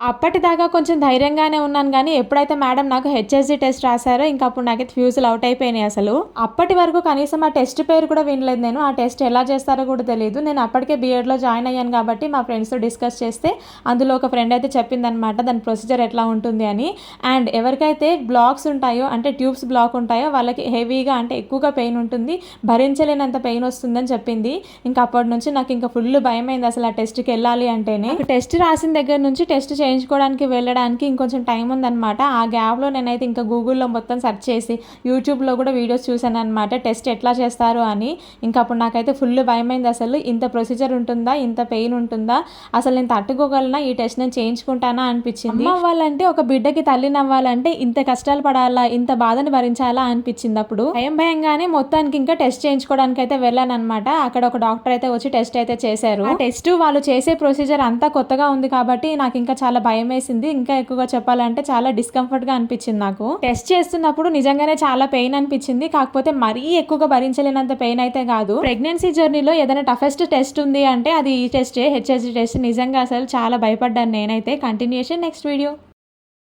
అప్పటిదాకా కొంచెం ధైర్యంగానే ఉన్నాను గానీ, ఎప్పుడైతే మేడం నాకు హెచ్ఎస్‌జీ టెస్ట్ రాసారో, ఇంకప్పుడు నాకైతే ఫ్యూజులు ఔట్ అయిపోయినాయి అసలు. అప్పటి వరకు కనీసం ఆ టెస్ట్ పేరు కూడా వినలేదు నేను. ఆ టెస్ట్ ఎలా చేస్తారో కూడా తెలీదు. నేను అప్పటికే బీఎడ్‌లో జాయిన్ అయ్యాను కాబట్టి, మా ఫ్రెండ్స్‌తో డిస్కస్ చేస్తే, అందులో ఒక ఫ్రెండ్ అయితే చెప్పిందనమాట దాని ప్రొసీజర్ ఎట్లా ఉంటుంది అని. అండ్ ఎవరికైతే బ్లాక్స్ ఉంటాయో, అంటే ట్యూబ్స్ బ్లాక్ ఉంటాయో, వాళ్ళకి హెవీగా అంటే ఎక్కువగా పెయిన్ ఉంటుంది. భరించలేనంత పెయిన్ వస్తుందని చెప్పింది. ఇంక అప్పటి నుంచి నాకు ఇంకా ఫుల్ భయమైంది అసలు ఆ టెస్ట్‌కి వెళ్ళాలి అంటేనే. నాకు టెస్ట్ రాసిన దగ్గర నుంచి టెస్ట్ చేయించుకోవడానికి వెళ్ళడానికి ఇంకొంచెం టైం ఉందనమాట. ఆ గ్యాప్‌లో నేనైతే ఇంకా గూగుల్‌లో మొత్తం సెర్చ్ చేసి, యూట్యూబ్‌లో కూడా వీడియోస్ చూశాననమాట టెస్ట్ ఎట్లా చేస్తారు అని. ఇంక అప్పుడు నాకైతే ఫుల్ భయమైంది అసలు. ఇంత ప్రొసీజర్ ఉంటుందా? ఇంత పెయిన్ ఉంటుందా? అసలు నేను తట్టుకోగలనా? ఈ టెస్ట్ నేను చేయించుకుంటానా అనిపించింది. అమ్మ అవ్వాలంటే, ఒక బిడ్డకి తల్లినవ్వాలంటే ఇంత కష్టాలు పడాలా? ఇంత బాధను భరించాలా అనిపించింది అప్పుడు. భయంగానే మొత్తానికి ఇంకా టెస్ట్ చేయించుకోవడానికి అయితే వెళ్ళాననమాట. అక్కడ ఒక డాక్టర్ అయితే వచ్చి టెస్ట్ అయితే చేశారు. ఆ టెస్ట్ వాళ్ళు చేసే ప్రొసీజర్ అంతా కొత్తగా ఉంది కాబట్టి నాకు ఇంకా చాలా భయమేసింది. ఇంకా ఎక్కువగా చెప్పాలంటే చాలా డిస్కంఫర్ట్‌గా అనిపించింది నాకు. టెస్ట్ చేస్తున్నప్పుడు నిజంగానే చాలా పెయిన్ అనిపించింది. కాకపోతే మరీ ఎక్కువగా భరించలేనంత పెయిన్ అయితే కాదు. ప్రెగ్నెన్సీ జర్నీలో ఏదైనా టఫెస్ట్ టెస్ట్ ఉంది అంటే అది ఈ టెస్టే, హెచ్ఎస్‌జీ టెస్ట్. నిజంగా అసలు చాలా భయపడ్డాను నేనైతే. Continuation next video.